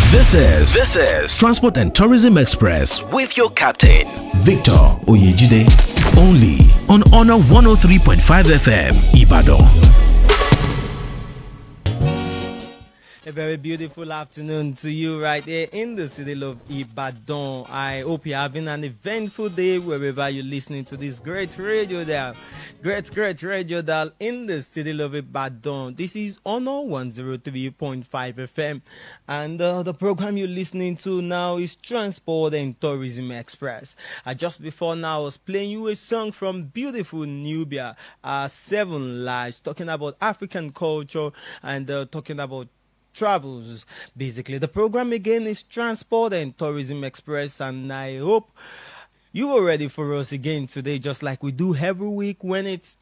This is Transport and Tourism Express with your captain, Victor Oyejide. Only on Honor 103.5 FM, Ibadan. A very beautiful afternoon to you right here in the city of Ibadan. I hope you're having an eventful day wherever you're listening to this great radio dial. Great radio dial in the city of Ibadan. This is Honor 103.5 FM. And the program you're listening to now is Transport and Tourism Express. Just before now, I was playing you a song from beautiful Nubia, Seven Lives, talking about African culture and talking about travels. Basically, the program again is Transport and Tourism Express, and I hope you are ready for us again today, just like we do every week when it's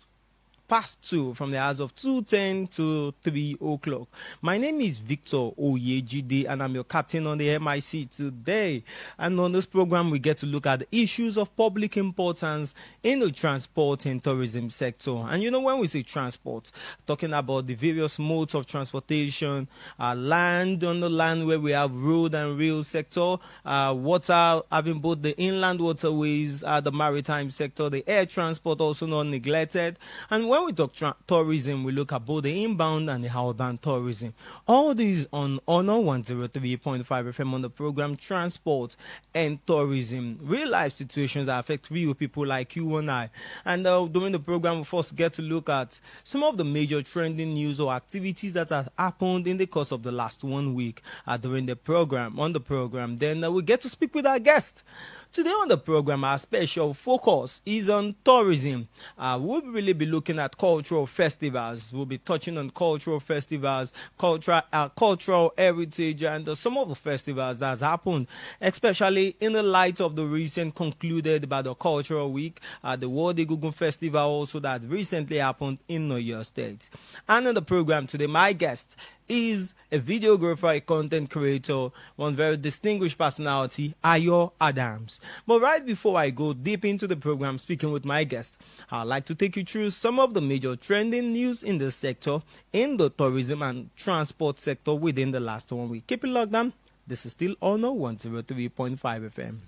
past 2 from the hours of 2:10 to 3 o'clock. My name is Victor Oyejide and I'm your captain on the MIC today. And on this program, we get to look at the issues of public importance in the transport and tourism sector. And you know, when we say transport, talking about the various modes of transportation, land, on the land where we have road and rail sector, water, having both the inland waterways, the maritime sector, the air transport also not neglected. And when we talk tourism, we look at both the inbound and the outbound tourism. All these on Honor 103.5 FM on the program Transport and Tourism. Real life situations that affect real people like you and I. And during the program, we first get to look at some of the major trending news or activities that have happened in the course of the last 1 week during the program. On the program, then we get to speak with our guest. Today on the program, our special focus is on tourism. We'll really be looking at cultural festivals. We'll be touching on cultural festivals, cultural heritage, and some of the festivals that has happened, especially in the light of the recent concluded by the Cultural Week, the World Egungun Festival also that recently happened in Oyo State. And on the program today, my guest is a videographer, a content creator, one very distinguished personality, Ayo Adams. But right before I go deep into the program speaking with my guest, I'd like to take you through some of the major trending news in the sector, in the tourism and transport sector within the last 1 week. Keep it locked down. This is still Honor 103.5 FM.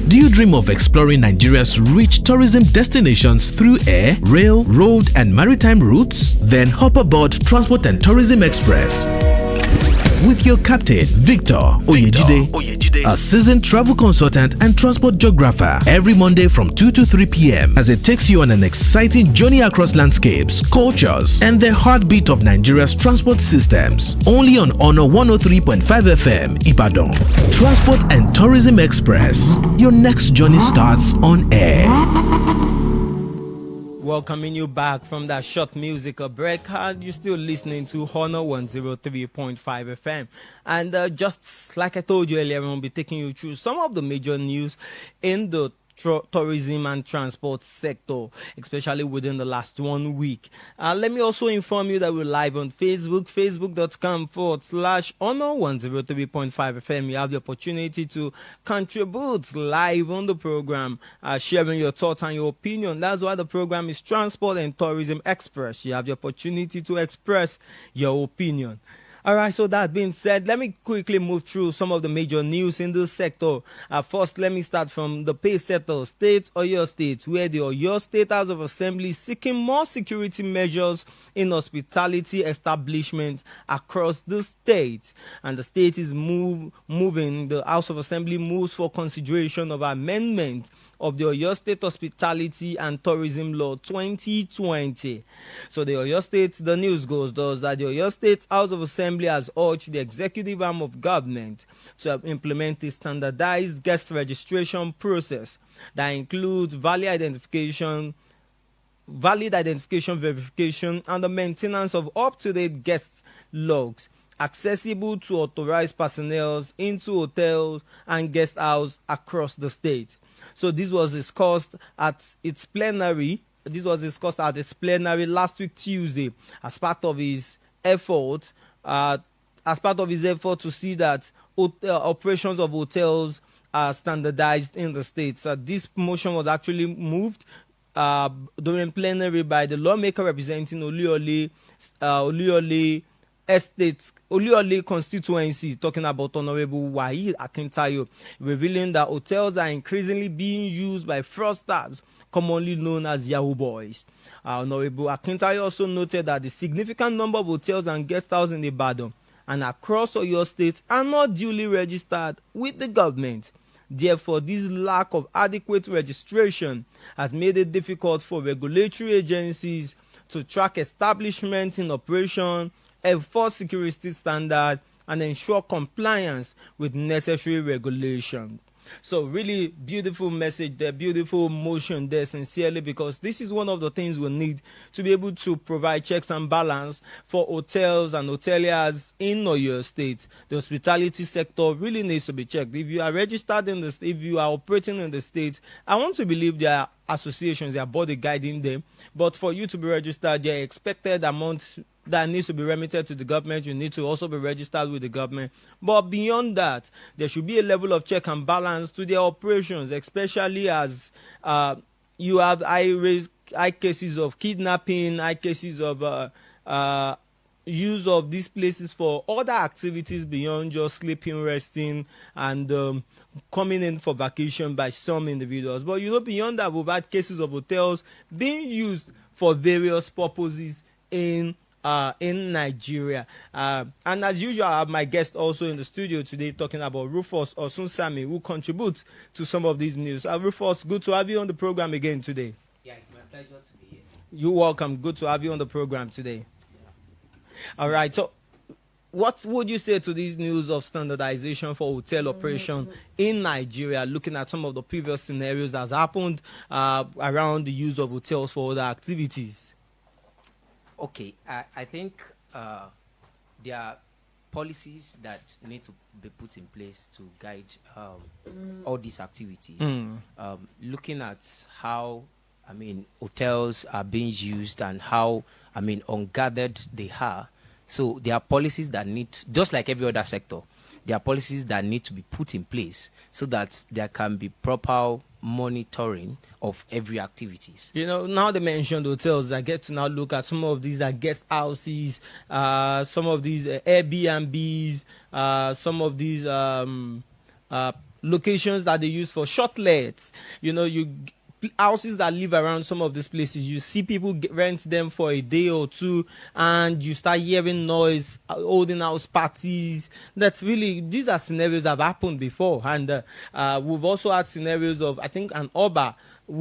Do you dream of exploring Nigeria's rich tourism destinations through air, rail, road, and maritime routes? Then hop aboard Transport and Tourism Express with your captain, Victor Oyejide, a seasoned travel consultant and transport geographer, every Monday from 2 to 3 p.m. as it takes you on an exciting journey across landscapes, cultures, and the heartbeat of Nigeria's transport systems. Only on Honor 103.5 FM, Ibadan. Transport and Tourism Express. Your next journey starts on air. Welcoming you back from that short musical break. You're still listening to Honor 103.5 FM. And just like I told you earlier, we'll be taking you through some of the major news in the tourism and transport sector, especially within the last 1 week. Let me also inform you that we're live on Facebook, facebook.com/Honor 103.5 FM. You have the opportunity to contribute live on the program, sharing your thoughts and your opinion. That's why the program is Transport and Tourism Express. You have the opportunity to express your opinion. All right, so that being said, let me quickly move through some of the major news in this sector. First, let me start from the Paysetter State, Oyo State, where the Oyo State House of Assembly is seeking more security measures in hospitality establishments across the state. And the state is moving, the House of Assembly moves for consideration of amendment of the Oyo State Hospitality and Tourism Law 2020. So the Oyo State, the news goes thus that the Oyo State House of Assembly has urged the executive arm of government to implement a standardized guest registration process that includes valid identification verification, and the maintenance of up-to-date guest logs accessible to authorized personnel into hotels and guest houses across the state. So this was discussed at its plenary. Last week Tuesday as part of his effort to see that operations of hotels are standardized in the state. So this motion was actually moved during plenary by the lawmaker representing Oluyole Estate, Oliole constituency, talking about Honorable Wahid Akintayo, revealing that hotels are increasingly being used by fraudsters, commonly known as Yahoo Boys. Honorable Akintayo also noted that the significant number of hotels and guest houses in Ibadan and across Oyo State are not duly registered with the government. Therefore, this lack of adequate registration has made it difficult for regulatory agencies to track establishments in operation, enforce security standards, and ensure compliance with necessary regulations. So really beautiful message there, beautiful motion there, sincerely, because this is one of the things we need to be able to provide checks and balance for hotels and hoteliers in Oyo State. The hospitality sector really needs to be checked. If you are registered in the state, if you are operating in the state, I want to believe there are associations, there are body guiding them, but for you to be registered, there are expected amounts that needs to be remitted to the government. You need to also be registered with the government. But beyond that, there should be a level of check and balance to their operations, especially as you have high cases of kidnapping, high cases of use of these places for other activities beyond just sleeping, resting, and coming in for vacation by some individuals. But beyond that, we've had cases of hotels being used for various purposes in Nigeria. And as usual, I have my guest also in the studio today talking about Rufus Osunsami, who contributes to some of these news. Rufus, good to have you on the program again today. Yeah, it's my pleasure to be here. You're welcome. Good to have you on the program today. Yeah. All right. So what would you say to these news of standardization for hotel operation in Nigeria, looking at some of the previous scenarios that has happened around the use of hotels for other activities? Okay, I think there are policies that need to be put in place to guide all these activities. Looking at how, hotels are being used and how, ungathered they are. So there are policies that need, just like every other sector, there are policies that need to be put in place so that there can be proper monitoring of every activities. Now they mentioned hotels. I get to now look at some of these guest houses, some of these Airbnbs, some of these locations that they use for short lets. Houses that live around some of these places, you see people rent them for a day or two, and you start hearing noise, holding house parties. That's really, these are scenarios that have happened before, and we've also had scenarios of, I think, an Oba in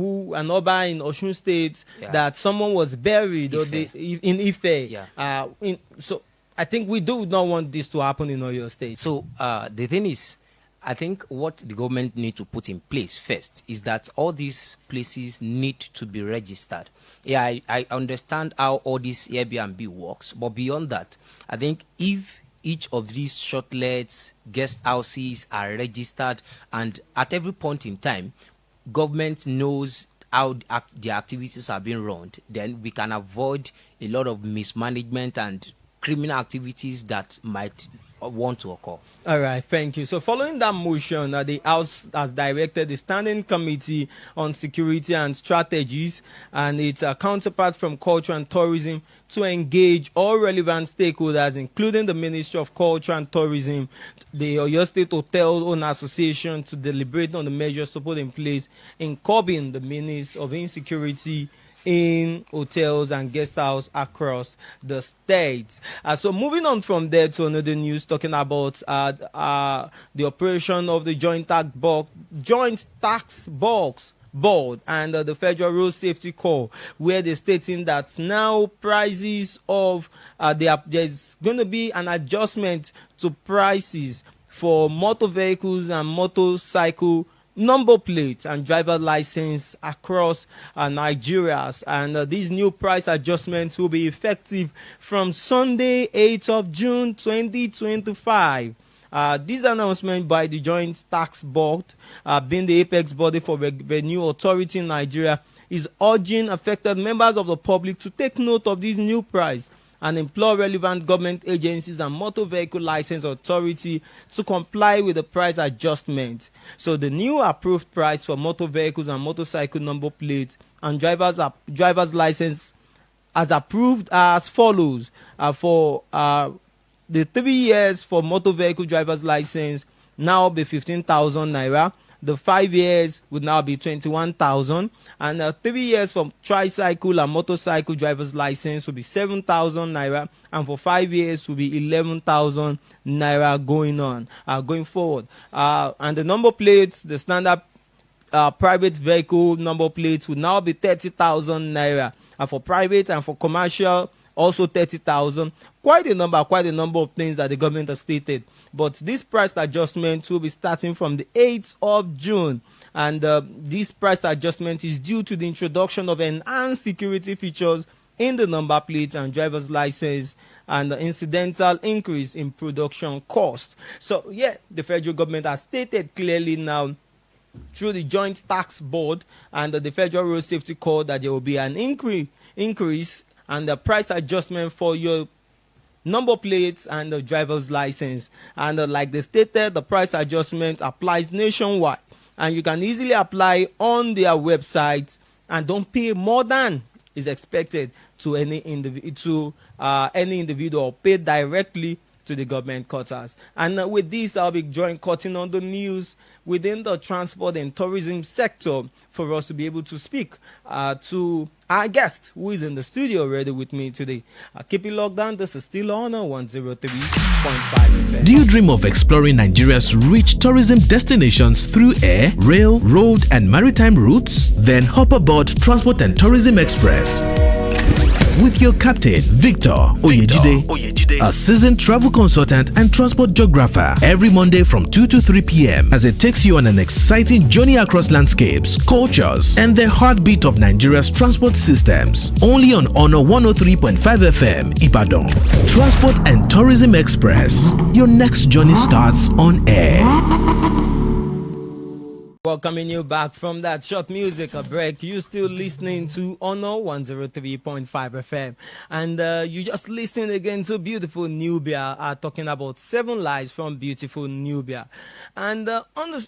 Osun State, that someone was buried in Ife. Yeah. So I think we do not want this to happen in Oyo State. So the thing is, I think what the government need to put in place first is that all these places need to be registered. Yeah, I understand how all this Airbnb works, but beyond that, I think if each of these short lets, guest houses are registered, and at every point in time, government knows how the activities are being run, then we can avoid a lot of mismanagement and criminal activities that might want to occur. All right, thank you. So following that motion, the House has directed the Standing Committee on Security and Strategies and its counterpart from Culture and Tourism to engage all relevant stakeholders, including the Ministry of Culture and Tourism, the Oyo State Hotel Owner Association, to deliberate on the measures to put in place in curbing the menace of insecurity in hotels and guest house across the state. So moving on from there to another news, talking about the operation of the Joint Tax Board and the Federal Road Safety Corps, where they're stating that now prices of there's going to be an adjustment to prices for motor vehicles and motorcycle number plates and driver license across Nigeria, and these new price adjustments will be effective from Sunday, 8th of June 2025. This announcement by the Joint Tax Board, being the apex body for revenue authority in Nigeria, is urging affected members of the public to take note of this new price and implore relevant government agencies and motor vehicle license authority to comply with the price adjustment. So the new approved price for motor vehicles and motorcycle number plates and driver's license as approved as follows. For the 3 years for motor vehicle driver's license now be 15,000 naira. The 5 years would now be 21,000, and 3 years for tricycle and motorcycle driver's license will be 7,000 naira, and for 5 years will be 11,000 naira going forward. And the number plates, the standard private vehicle number plates will now be 30,000 naira, and for private and for commercial also 30,000. Quite a number of things that the government has stated. But this price adjustment will be starting from the 8th of June. And this price adjustment is due to the introduction of enhanced security features in the number plates and driver's license, and the incidental increase in production cost. So, yeah, the federal government has stated clearly now through the Joint Tax Board and the Federal Road Safety Code that there will be an increase and the price adjustment for your number plates and the driver's license. And like they stated, the price adjustment applies nationwide, and you can easily apply on their website and don't pay more than is expected to any individual or pay directly to the government quarters. And with this, I'll be cutting on the news within the transport and tourism sector for us to be able to speak to our guest who is in the studio already with me today. Keep it locked down. This is still on 103.5 FM. Do you dream of exploring Nigeria's rich tourism destinations through air, rail, road, and maritime routes? Then hop aboard Transport and Tourism Express with your captain, Victor Oyejide, a seasoned travel consultant and transport geographer, every Monday from 2 to 3 p.m. as it takes you on an exciting journey across landscapes, cultures, and the heartbeat of Nigeria's transport systems. Only on Honor 103.5 FM, Ibadan. Transport and Tourism Express. Your next journey starts on air. Welcoming you back from that short musical break. You still listening to Honor 103.5 FM, and you just listening again to beautiful Nubia, talking about 7 lives from beautiful Nubia. And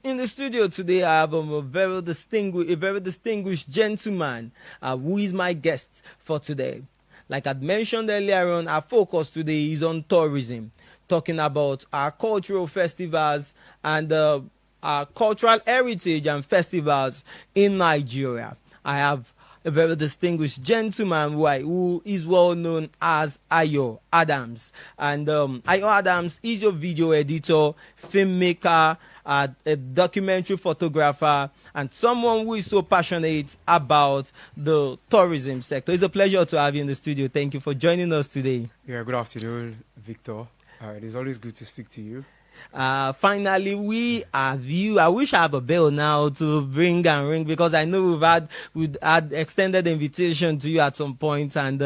in the studio today, I have a very distinguished gentleman who is my guest for today. Like I'd mentioned earlier on, our focus today is on tourism, talking about our cultural festivals and our cultural heritage and festivals in Nigeria. I have a very distinguished gentleman who is well known as Ayo Adams. And Ayo Adams is your video editor, filmmaker, a documentary photographer, and someone who is so passionate about the tourism sector. It's a pleasure to have you in the studio. Thank you for joining us today. Yeah, good afternoon, Victor. It is always good to speak to you. Finally, we have you. I wish I have a bell now to bring and ring, because I know we've had extended invitation to you at some point, and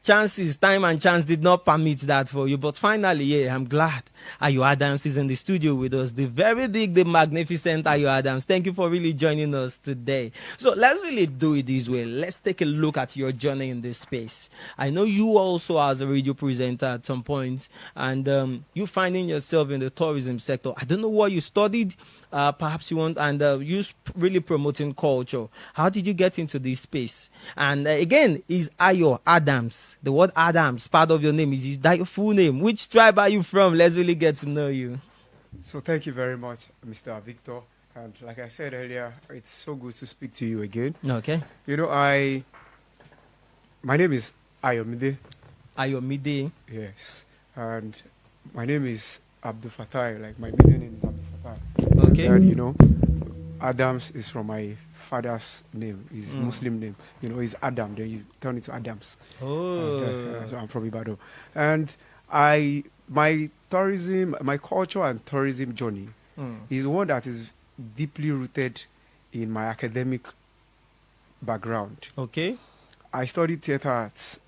time and chance did not permit that for you. But finally, yeah, I'm glad Ayo Adams is in the studio with us. The very big, the magnificent Ayo Adams. Thank you for really joining us today. So let's really do it this way. Let's take a look at your journey in this space. I know you also as a radio presenter at some point, and you finding yourself in the tourism sector. I don't know what you studied. Perhaps you want, and you really promoting culture. How did you get into this space? And again, is Ayo Adams. The word Adams, part of your name. Is that your full name? Which tribe are you from? Let's really get to know you. So thank you very much, Mr. Victor. And like I said earlier, it's so good to speak to you again. Okay. You know, my name is Ayomide. Ayomide. Yes. And my name is Abdul Fattah. Like my middle name is Abdul Fattah. Okay. And you know, Adams is from my father's name, his Muslim name. You know, he's Adam. Then you turn it to Adams. Oh. So I'm from Ibadan. And my culture and tourism journey is one that is deeply rooted in my academic background. Okay. I studied theater arts,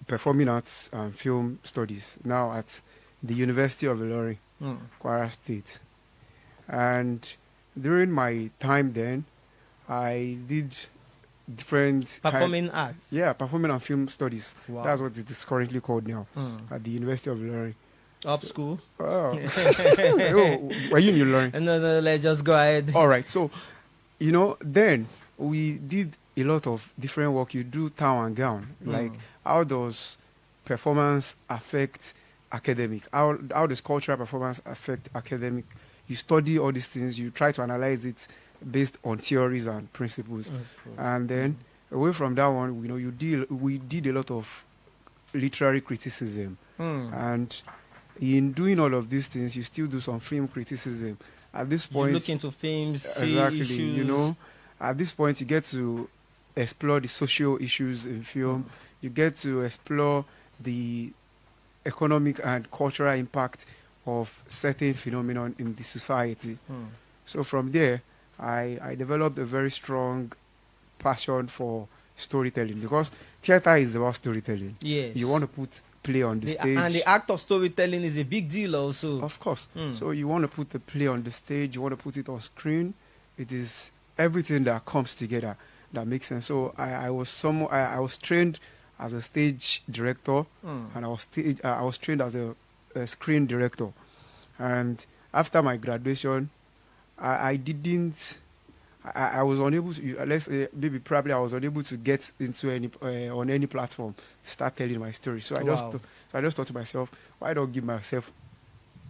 performing arts, and film studies, now at the University of Ilorin, Kwara State. And during my time then, I did different performing arts. Yeah, performing and film studies. Wow. That's what it is currently called now at the University of Ilorin. School. Oh. Oh, were you in Ilorin? No, let's just go ahead. All right. So, you know, then we did a lot of different work. You do town and gown. Like, how does performance affect academic? How does cultural performance affect academic? You study all these things, you try to analyze it based on theories and principles. And then away from that one, we did a lot of literary criticism. And in doing all of these things, you still do some film criticism. At this point, you look into films, see exactly, issues. At this point, you get to explore the social issues in film. You get to explore the economic and cultural impact of certain phenomenon in the society. So from there, I developed a very strong passion for storytelling, because theater is about storytelling. Yes. You want to put play on the stage. And the act of storytelling is a big deal also. Of course. So you want to put the play on the stage, you want to put it on screen. It is everything that comes together that makes sense. So I was trained as a stage director, and I was trained as a screen director. And after my graduation, I was unable to, I was unable to get into any on any platform to start telling my story. So I just thought to myself, why don't give myself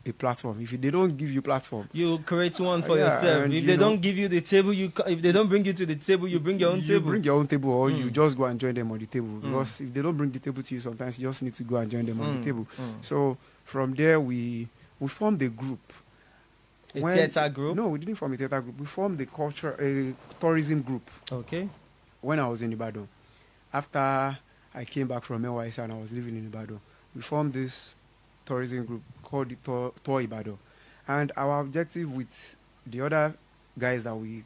a platform? If they don't give you platform, you create one for yourself. If they don't give you the table, if they don't bring you to the table, you bring your own table. You bring your own table, or you just go and join them on the table. Because if they don't bring the table to you, sometimes you just need to go and join them on the table. So from there, we formed a group. Theater group? No, we didn't form a theater group. We formed a tourism group. Okay. When I was in Ibadan. After I came back from NYC and I was living in Ibadan, we formed this tourism group called the Tour Ibadan. And our objective with the other guys that we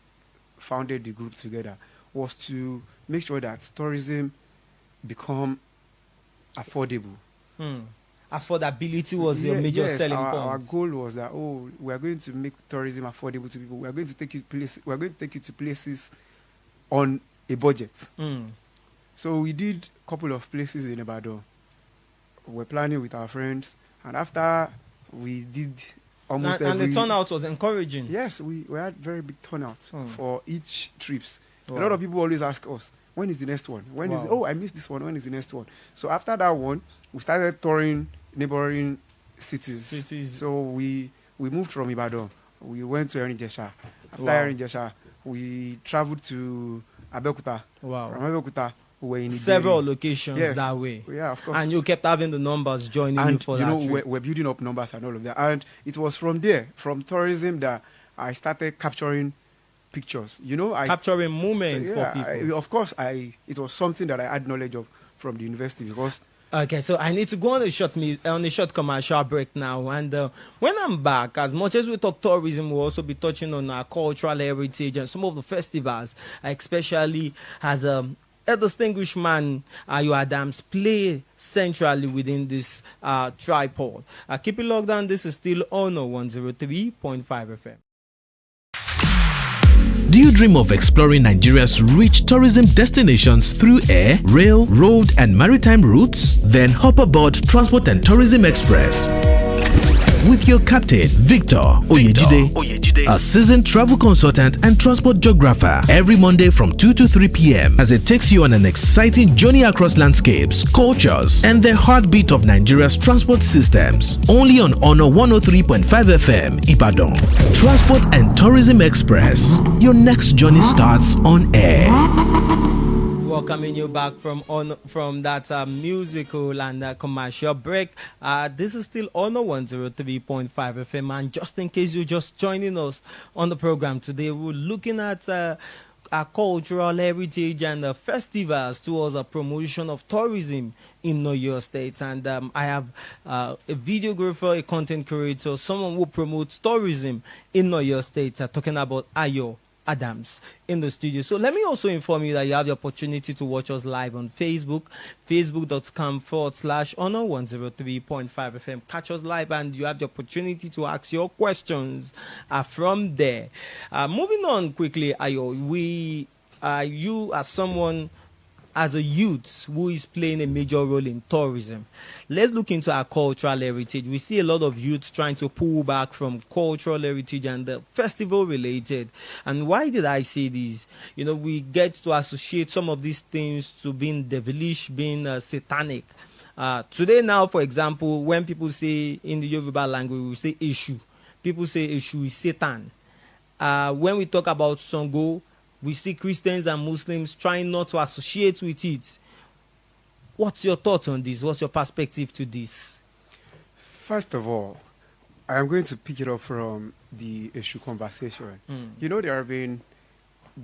founded the group together was to make sure that tourism become affordable. Affordability was your major selling point. Our goal was that we are going to make tourism affordable to people. We are going to take you to places on a budget. So we did a couple of places in Ibadan. We're planning with our friends, and after we did almost and the turnout was encouraging. Yes, we had very big turnout for each trips. Wow. A lot of people always ask us, when is the next one? I missed this one. When is the next one? So after that one, we started touring neighboring cities. So we moved from Ibadan. We went to Erin-Ijesha. After Erin-Ijesha, we traveled to Abeokuta. Wow. From Abeokuta, we were in several locations that way. Yeah, of course. And you kept having the numbers joining you for that trip. We're building up numbers and all of that. And it was from there, from tourism, that I started capturing pictures. Capturing moments for people. Of course, it was something that I had knowledge of from the university, because. Okay, so I need to go on a short commercial break now, and when I'm back, as much as we talk tourism, we'll also be touching on our cultural heritage and some of the festivals, especially as a distinguished man, Ayo Adams, play centrally within this tripod. Keep it locked down. This is still Honor 103.5 FM. Do you dream of exploring Nigeria's rich tourism destinations through air, rail, road, and maritime routes? Then hop aboard Transport and Tourism Express. With your captain, Victor Oyejide, a seasoned travel consultant and transport geographer, every Monday from 2 to 3 p.m. as it takes you on an exciting journey across landscapes, cultures, and the heartbeat of Nigeria's transport systems. Only on Honor 103.5 FM, Ibadan. Transport and Tourism Express. Your next journey starts on air. Welcoming you back from that musical and commercial break. This is still Honor 103.5 FM, and just in case you're just joining us on the program today, we're looking at our cultural heritage and festivals towards a promotion of tourism in Oyo State. And I have a videographer, a content creator, someone who promotes tourism in Oyo State, talking about Ayo Adams in the studio. So let me also inform you that you have the opportunity to watch us live on Facebook, facebook.com/Honor 103.5 FM. Catch us live and you have the opportunity to ask your questions from there. Moving on quickly, Ayo, you as someone, as a youth who is playing a major role in tourism, let's look into our cultural heritage. We see a lot of youth trying to pull back from cultural heritage and the festival related. And why did I say this? We get to associate some of these things to being devilish, being satanic. Today now, for example, when people say in the Yoruba language, we say Eshu. People say Eshu is Satan. When we talk about Sango, we see Christians and Muslims trying not to associate with it. What's your thoughts on this? What's your perspective to this? First of all, I am going to pick it up from the issue conversation. You know, there have been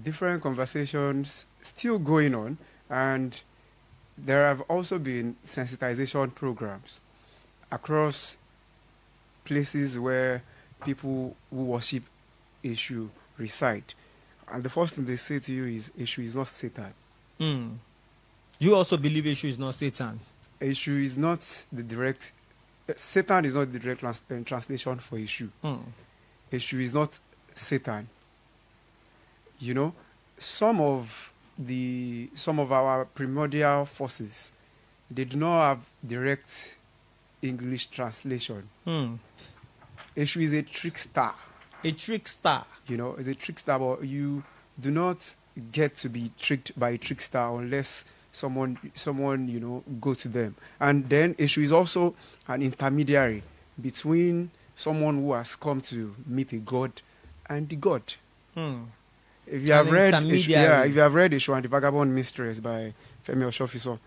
different conversations still going on, and there have also been sensitization programs across places where people who worship Eshu reside. And the first thing they say to you is, Eshu is not Satan. You also believe Eshu is not Satan? Eshu is not the direct... Satan is not the direct translation for Eshu. Eshu is not Satan. You know, some of our primordial forces, they do not have direct English translation. Eshu is a trickster. A trickster. You know, it's a trickster, but you do not get to be tricked by a trickster unless someone you know, go to them. And then Eshu is also an intermediary between someone who has come to meet a god and the god. If you have read Eshu and the Vagabond Mistress by Femi Oshofiso,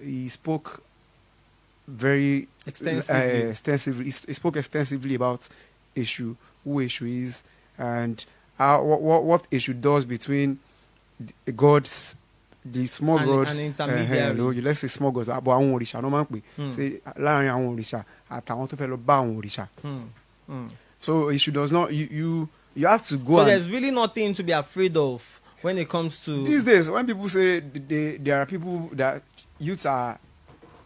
he spoke very extensively. He spoke extensively about Eshu, who Eshu is, and what Eshu does between the gods, the small gods, let's say small gods, but àwọn òrìṣà no man pe say láàrin àwọn òrìṣà àtàwọn tó fẹ́ lọ bá àwọn òrìṣà. So Eshu does not, you have to go. So there's really nothing to be afraid of when it comes to these days. When people say there are people that youths are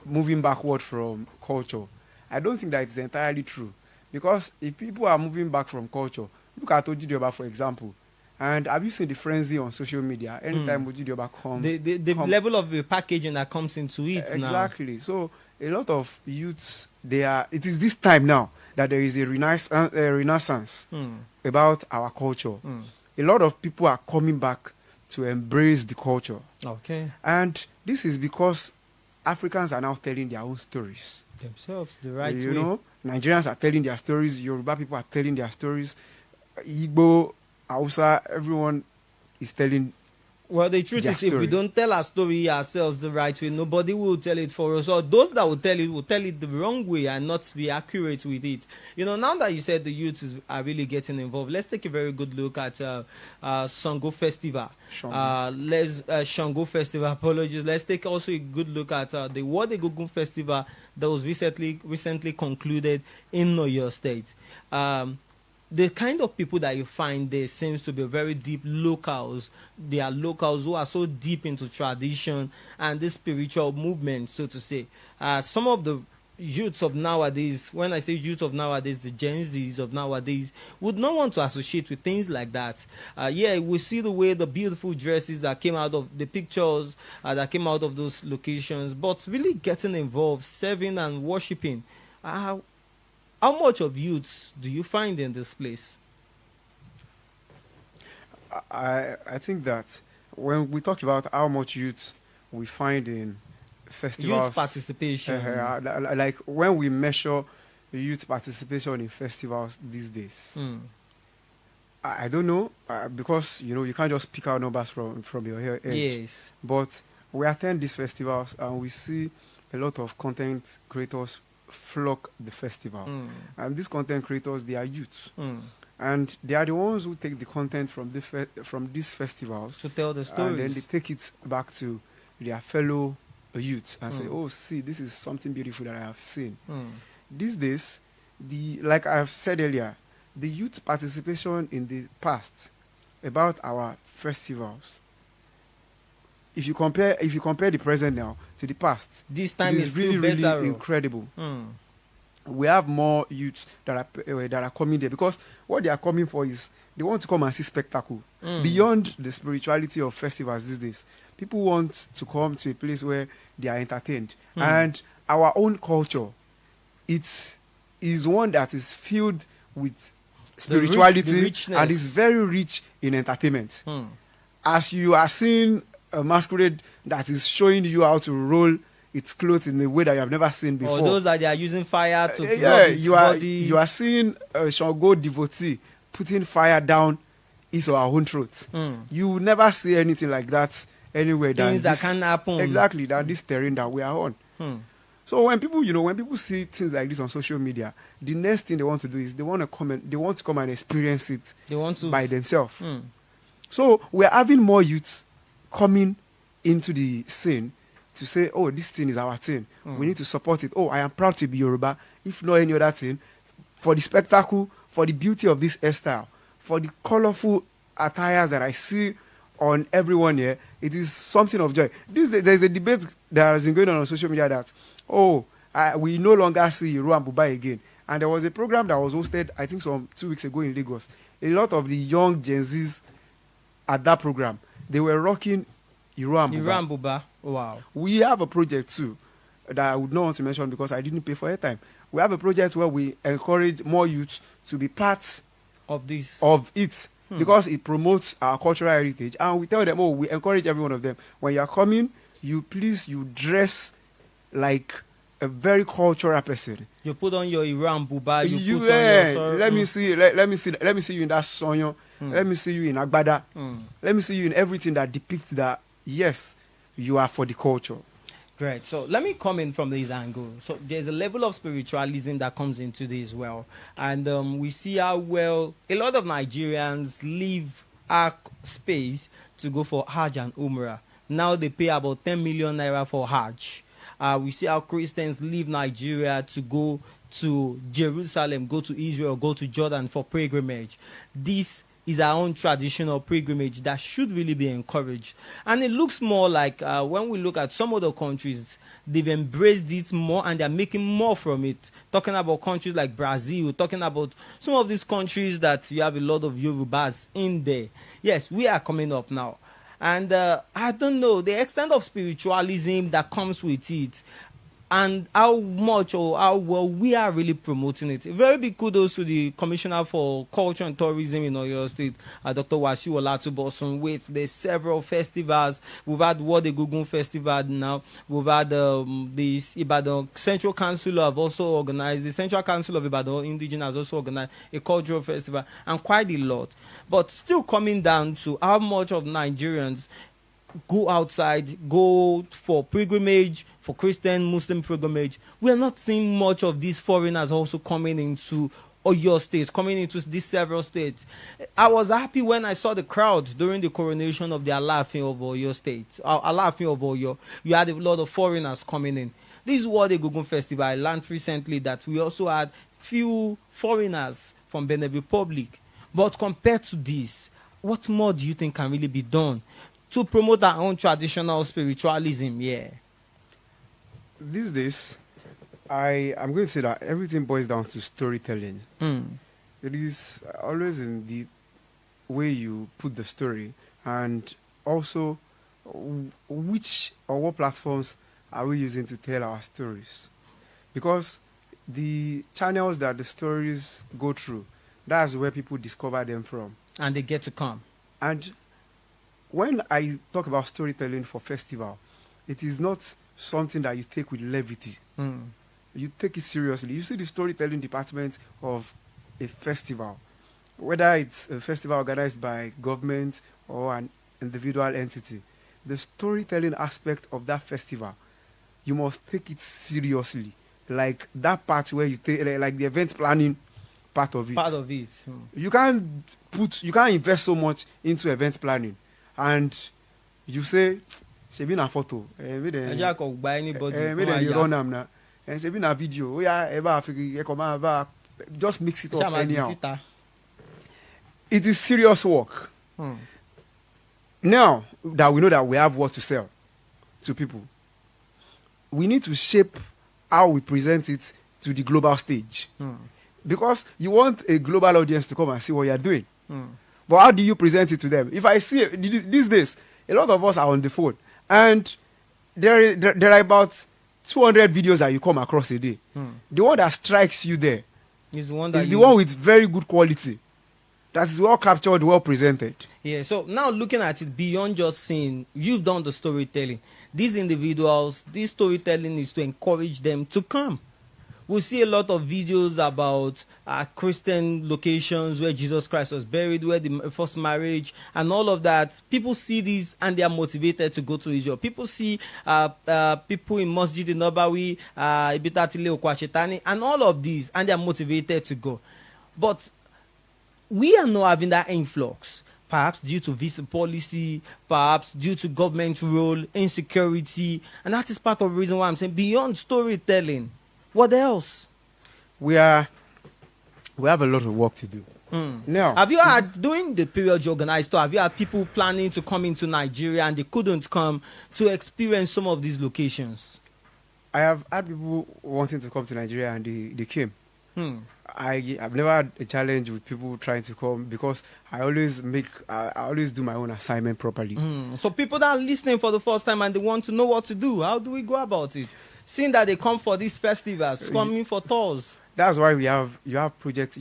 moving backward from culture, I don't think that it's entirely true. Because if people are moving back from culture, look at Ojude, for example. And have you seen the frenzy on social media? Anytime Ojude comes, the level of the packaging that comes into it exactly. Now. So a lot of youths, it is this time now that there is a renaissance about our culture. A lot of people are coming back to embrace the culture. Okay. And this is because Africans are now telling their own stories. Themselves, the right way. You know, Nigerians are telling their stories, Yoruba people are telling their stories, Igbo, Hausa, everyone is telling. Well, the truth is, if we don't tell our story ourselves the right way, nobody will tell it for us. Or those that will tell it the wrong way and not be accurate with it. You know, now that you said the youths are really getting involved, let's take a very good look at Sango Festival. Shango Festival, apologies. Let's take also a good look at the Wode Egungun Festival that was recently concluded in Oyo State. The kind of people that you find there seems to be very deep locals. They are locals who are so deep into tradition and this spiritual movement, so to say. Some of the youths of nowadays, when I say youth of nowadays, the Gen Zs of nowadays, would not want to associate with things like that. We see the way the beautiful dresses that came out of the pictures that came out of those locations, but really getting involved, serving and worshiping. How much of youths do you find in this place? I think that when we talk about how much youth we find in festivals, youth participation, like when we measure youth participation in festivals these days, I don't know, because you know you can't just pick out numbers from your head. Yes, but we attend these festivals and we see a lot of content creators flock the festival, and these content creators, they are youths, and they are the ones who take the content from these festivals to tell the stories, and then they take it back to their fellow youths and say, "Oh, see, this is something beautiful that I have seen." These days, like I have said earlier, the youth participation in the past about our festivals. If you compare the present now to the past, this time is really, better, really incredible. We have more youths that are coming there because what they are coming for is they want to come and see spectacle. Beyond the spirituality of festivals these days, people want to come to a place where they are entertained. And our own culture, it is one that is filled with spirituality and is very rich in entertainment. As you are seeing a masquerade that is showing you how to roll its clothes in a way that you have never seen before. Or those that they are using fire to Yeah, rub its body. you are seeing a Shango devotee putting fire down his or her own throat. You will never see anything like that anywhere. Things that can happen. Exactly, than this terrain that we are on. So when people see things like this on social media, the next thing they want to do is they want to come and experience it They want to by themselves. So we're having more youth coming into the scene to say, oh, this thing is our thing. We need to support it. Oh, I am proud to be Yoruba. If not any other thing, for the spectacle, for the beauty of this hairstyle, for the colorful attires that I see on everyone here, it is something of joy. There's a debate that has been going on social media that, we no longer see Iru and Buba again. And there was a program that was hosted, I think, 2 weeks ago in Lagos. A lot of the young Gen Zs at that program, they were rocking Iru and Buba. Iru and Buba. Wow. We have a project too that I would not want to mention because I didn't pay for airtime. We have a project where we encourage more youth to be part Of this. of it because it promotes our cultural heritage. And we tell them, we encourage every one of them. When you are coming, you dress like a very cultural person. You put on your Iru and Buba. You put Yeah, on your... let me see you in that sonyo. Let me see you in agbada. Let me see you in everything that depicts that, yes, you are for the culture. Great. So let me come in from this angle. So there's a level of spiritualism that comes into this as well. And we see how well a lot of Nigerians leave our space to go for Hajj and Umrah. Now they pay about 10 million naira for Hajj. We see how Christians leave Nigeria to go to Jerusalem, go to Israel, go to Jordan for pilgrimage. This is our own traditional pilgrimage that should really be encouraged. And it looks more like when we look at some other countries, they've embraced it more and they're making more from it. Talking about countries like Brazil, talking about some of these countries that you have a lot of Yorubas in there. Yes, we are coming up now. And I don't know, the extent of spiritualism that comes with it and how much or how well we are really promoting it. Very big kudos to the Commissioner for Culture and Tourism in Oyo State, Dr. Wasiu Olatubosun. Wait, there's several festivals. We've had Wode Gugun Festival now. We've had this Ibadan Central Council have also organized, the Central Council of Ibadan Indigenous has also organized a cultural festival, and quite a lot. But still coming down to how much of Nigerians go outside, go for pilgrimage, for Christian, Muslim pilgrimage. We are not seeing much of these foreigners also coming into Oyo State, coming into these several states. I was happy when I saw the crowd during the coronation of the Alaafin of Oyo State, Alaafin of Oyo. You had a lot of foreigners coming in. This is what the Gugun Festival. I learned recently that we also had few foreigners from Benin Republic. But compared to this, what more do you think can really be done to promote our own traditional spiritualism? Yeah. These days, I'm going to say that everything boils down to storytelling. It is always in the way you put the story, and also which or what platforms are we using to tell our stories. Because the channels that the stories go through, that's where people discover them from. And they get to come. And when I talk about storytelling for festival, it is not something that you take with levity. You take it seriously. You see the storytelling department of a festival, whether it's a festival organized by government or an individual entity, the storytelling aspect of that festival, you must take it seriously. Like that part where you take, like the event planning part of it. Part of it. You can't invest so much into event planning, and you say, "She been a photo." Anybody. Run am na. And she been a video. Just mix it up anyhow. It is serious work. Now that we know that we have what to sell to people, we need to shape how we present it to the global stage. Because you want a global audience to come and see what you are doing. But how do you present it to them? If I see these days, a lot of us are on the phone, and there are about 200 videos that you come across a day. The one that strikes you there is the one with very good quality. that is well captured, well presented. Yeah, so now looking at it beyond just seeing, you've done the storytelling. These individuals, this storytelling is to encourage them to come. We see a lot of videos about Christian locations where Jesus Christ was buried, where the first marriage and all of that. People see this and they are motivated to go to Israel. People see people in Masjid Nabawi, Ibitatile Okwashetani, and all of these, and they are motivated to go. But we are not having that influx, perhaps due to visa policy, perhaps due to government role, insecurity, and that is part of the reason why I'm saying beyond storytelling, what else? We have a lot of work to do. Now, have you had, during the period you organized, have you had people planning to come into Nigeria and they couldn't come to experience some of these locations? I have had people wanting to come to Nigeria and they came. I've never had a challenge with people trying to come because I always do my own assignment properly. So people that are listening for the first time and they want to know what to do, how do we go about it? Seeing that they come for these festivals, coming for tours. That's why you have project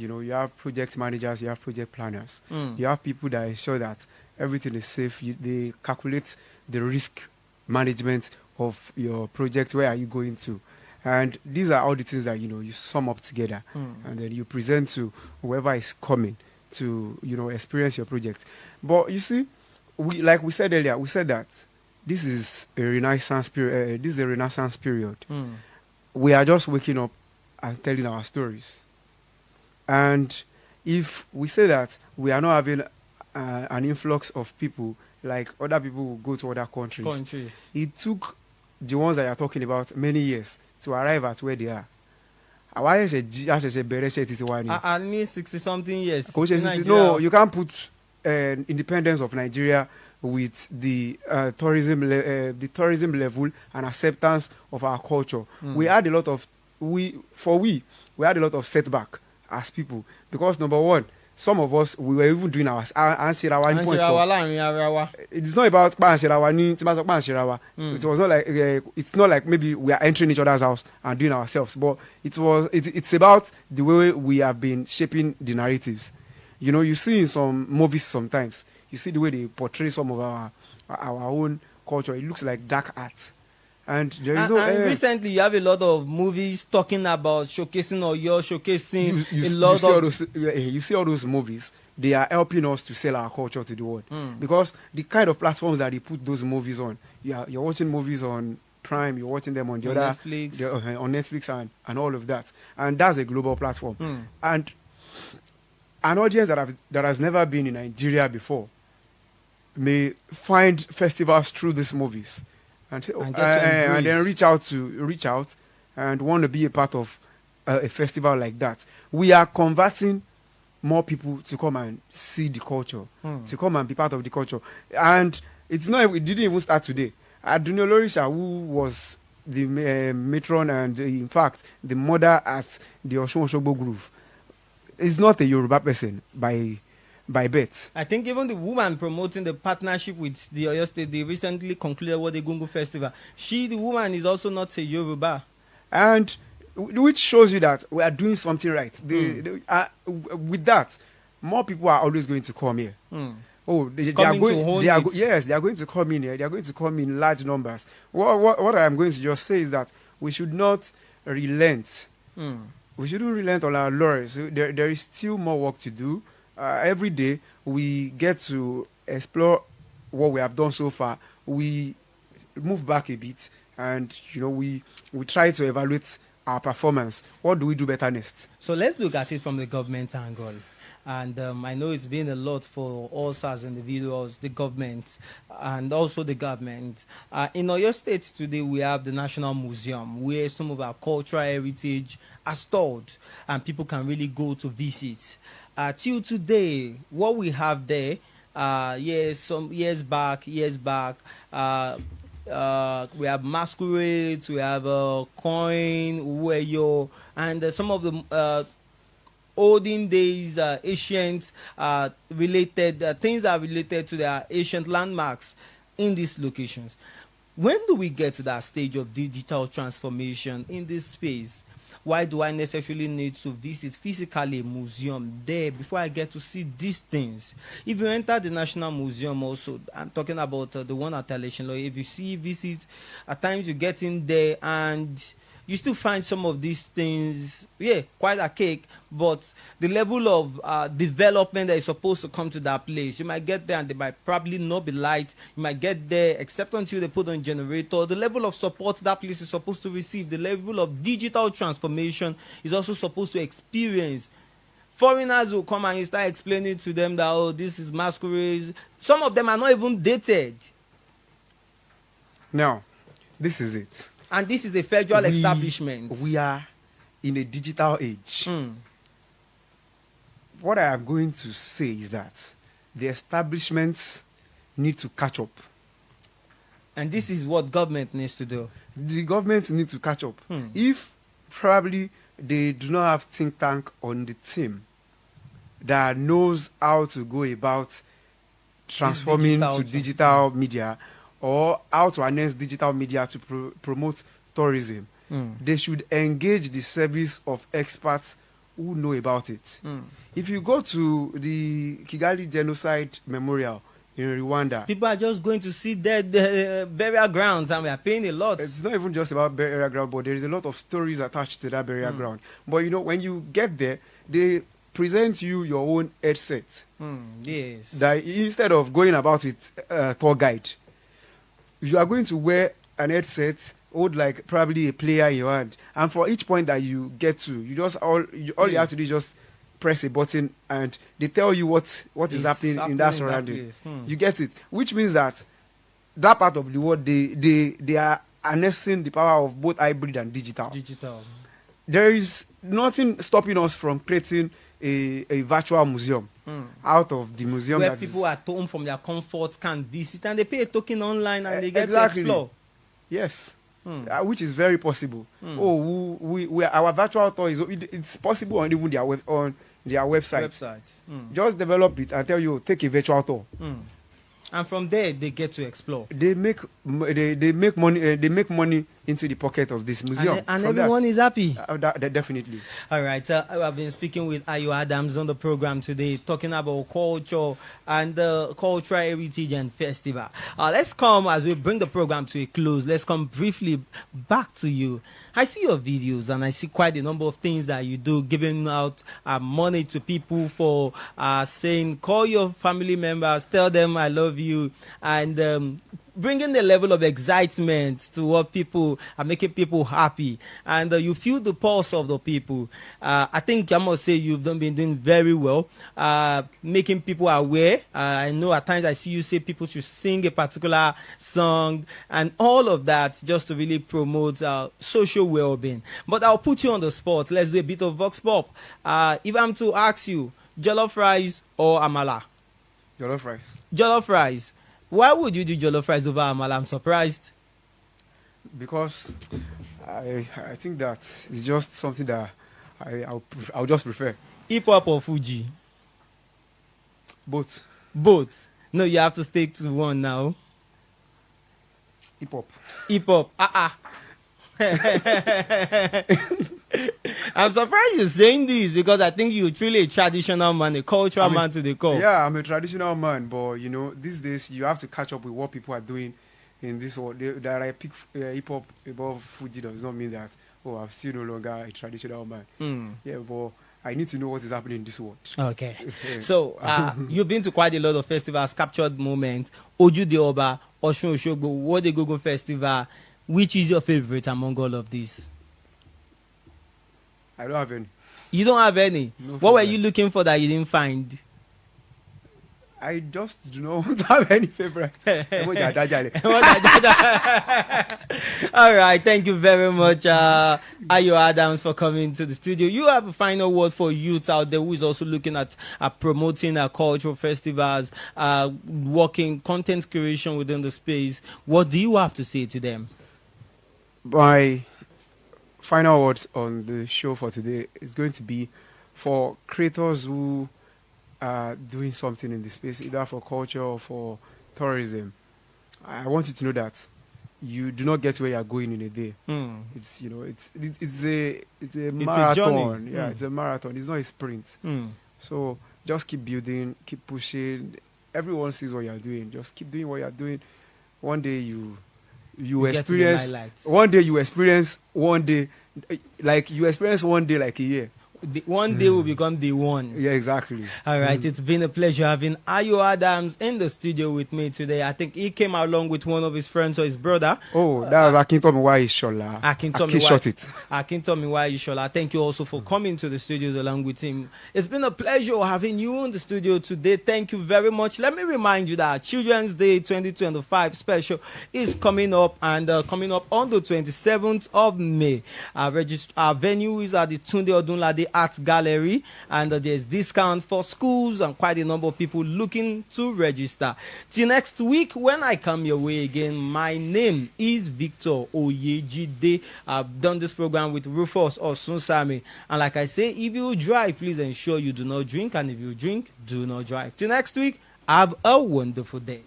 managers, you have project planners, you have people that ensure that everything is safe. They calculate the risk management of your project. Where are you going to? And these are all the things that you sum up together, and then you present to whoever is coming to experience your project. But you see, like we said earlier, we said that this is a Renaissance period. This is a Renaissance period. We are just waking up and telling our stories. And if we say that we are not having an influx of people like other people who go to other countries, it took the ones that you are talking about many years to arrive at where they are. I need 60-something years. No, you can't put independence of Nigeria with the tourism level and acceptance of our culture. We had a lot of setback as people because number one, some of us we were even doing our it's not about it was not like it's not like maybe we are entering each other's house and doing ourselves, but it's about the way we have been shaping the narratives. You see in some movies sometimes, you see the way they portray some of our own culture. It looks like dark art. And there is recently you have a lot of movies talking about showcasing you see all those movies. They are helping us to sell our culture to the world because the kind of platforms that they put those movies on, you're watching movies on Prime, you're watching them on the other Netflix. On Netflix and all of that, and that's a global platform. And an audience that has never been in Nigeria before may find festivals through these movies. And then reach out and want to be a part of a festival like that. We are converting more people to come and see the culture, to come and be part of the culture. And it didn't even start today. Adunio Lorisha, who was the matron and in fact the mother at the Osun Osogbo Groove, is not a Yoruba person by birth. I think even the woman promoting the partnership with the Oyo State, they recently concluded what the Gungu Festival. The woman is also not a Yoruba. And which shows you that we are doing something right. With that, more people are always going to come here. They are going to come in here. They are going to come in large numbers. What I am going to just say is that we should not relent. We shouldn't relent on our laurels. There is still more work to do. Every day we get to explore what we have done so far. We move back a bit and we try to evaluate our performance. What do we do better next? So let's look at it from the government angle. And I know it's been a lot for us as individuals, the government, and also the government. In Oyo State today, we have the National Museum, where some of our cultural heritage are stored, and people can really go to visit. Till today, what we have there, some years back, we have masquerades, we have coin, uweyo, and some of the olden days, ancient related things that are related to the ancient landmarks in these locations. When do we get to that stage of digital transformation in this space? Why do I necessarily need to visit physically a museum there before I get to see these things? If you enter the National Museum also, I'm talking about the one at Aleshinlo, if you see visit, at times you get in there and you still find some of these things, quite archaic, but the level of development that is supposed to come to that place, you might get there and they might probably not be light. You might get there except until they put on generator. The level of support that place is supposed to receive, the level of digital transformation is also supposed to experience. Foreigners will come and you start explaining to them that, oh, this is masquerades. Some of them are not even dated. Now, this is it. And this is a federal establishment. We are in a digital age. What I am going to say is that the establishments need to catch up. And this is what government needs to do. The government needs to catch up. If probably they do not have think tank on the team that knows how to go about transforming to digital media, or how to harness digital media to promote tourism, they should engage the service of experts who know about it. If you go to the Kigali Genocide Memorial in Rwanda, people are just going to see dead burial grounds and we are paying a lot. It's not even just about burial ground, but there is a lot of stories attached to that burial ground. But you know, when you get there, they present you your own headset. Yes. That instead of going about with a tour guide, you are going to wear an headset, hold like probably a player in your hand, and for each point that you get to, you just all you have to do is just press a button and they tell you what is happening in that surrounding. You get it, which means that part of the world they are harnessing the power of both hybrid and digital. There is nothing stopping us from creating a virtual museum out of the museum where people at home from their comfort can visit and they pay a token online and they get to explore. Yes. Which is very possible. Our virtual tour it's possible on even on their website. Just develop it and tell you, take a virtual tour. And from there they get to explore. They make money. They make money into the pocket of this museum, and everyone is happy. Definitely. All right. I've been speaking with Ayo Adams on the program today, talking about culture and the cultural heritage and festival. Let's come as we bring the program to a close. Let's come briefly back to you. I see your videos and I see quite a number of things that you do, giving out money to people for saying, call your family members, tell them I love you, and bringing the level of excitement to what people are, making people happy, and you feel the pulse of the people. I think I must say you've been doing very well, making people aware. I know at times I see you say people should sing a particular song and all of that just to really promote social well-being. But I'll put you on the spot. Let's do a bit of Vox Pop. If I'm to ask you, jollof rice or amala? Jollof rice. Jollof rice. Why would you do jollof rice over amala? I'm surprised. Because I think that it's just something that I'll just prefer. Hip hop or Fuji? Both. Both. No, you have to stick to one now. Hip hop. Hip hop. I'm surprised you're saying this because I think you're truly a traditional man, a cultural man to the core. Yeah, I'm a traditional man, but you know, these days you have to catch up with what people are doing in this world. That I pick hip hop above Fuji does not mean that I'm still no longer a traditional man. Yeah, but I need to know what is happening in this world. Okay. So you've been to quite a lot of festivals, captured moments. Oju de Oba, Osun Osogbo, Wode Gogo Festival. Which is your favorite among all of these? I don't have any. You don't have any? No. What were you looking for that you didn't find? I just do not want to have any favorite. All right, thank you very much, Ayo Adams, for coming to the studio. You have a final word for youth out there who is also looking at promoting cultural festivals, working content creation within the space. What do you have to say to them? My final words on the show for today is going to be for creators who are doing something in the space, either for culture or for tourism. I want you to know that you do not get where you are going in a day. It's it's a marathon. journey. Yeah, it's a marathon. It's not a sprint. So just keep building, keep pushing. Everyone sees what you are doing. Just keep doing what you are doing. One day you experience. One day you experience. One day, like you experience one day like a year. One day will become the one. Yeah, exactly. All right, it's been a pleasure having Ayo Adams in the studio with me today. I think he came along with one of his friends or his brother. Oh, that was Akintomi Ishola. Akintomi Ishola. Thank you also for coming to the studios along with him. It's been a pleasure having you in the studio today. Thank you very much. Let me remind you that Children's Day 2025 special is coming up, and coming up on the 27th of May. Our venue is at the Tunde Odunlade Art Gallery, and there's discount for schools and quite a number of people looking to register. Till next week when I come your way again, my name is Victor Oyejide. I've done this program with Rufus Osunsami, and like I say, if you drive, please ensure you do not drink, and if you drink, do not drive. Till next week, have a wonderful day.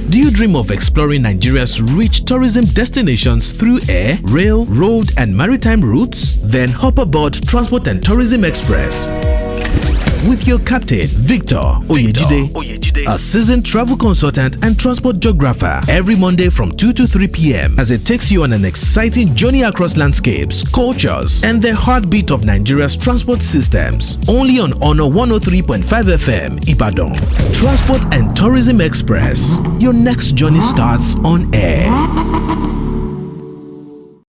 Do you dream of exploring Nigeria's rich tourism destinations through air, rail, road, and maritime routes? Then hop aboard Transport and Tourism Express with your captain, Victor Oyejide, a seasoned travel consultant and transport geographer, every Monday from 2 to 3 p.m. as it takes you on an exciting journey across landscapes, cultures, and the heartbeat of Nigeria's transport systems. Only on Honor 103.5 FM, Ibadan. Transport and Tourism Express. Your next journey starts on air.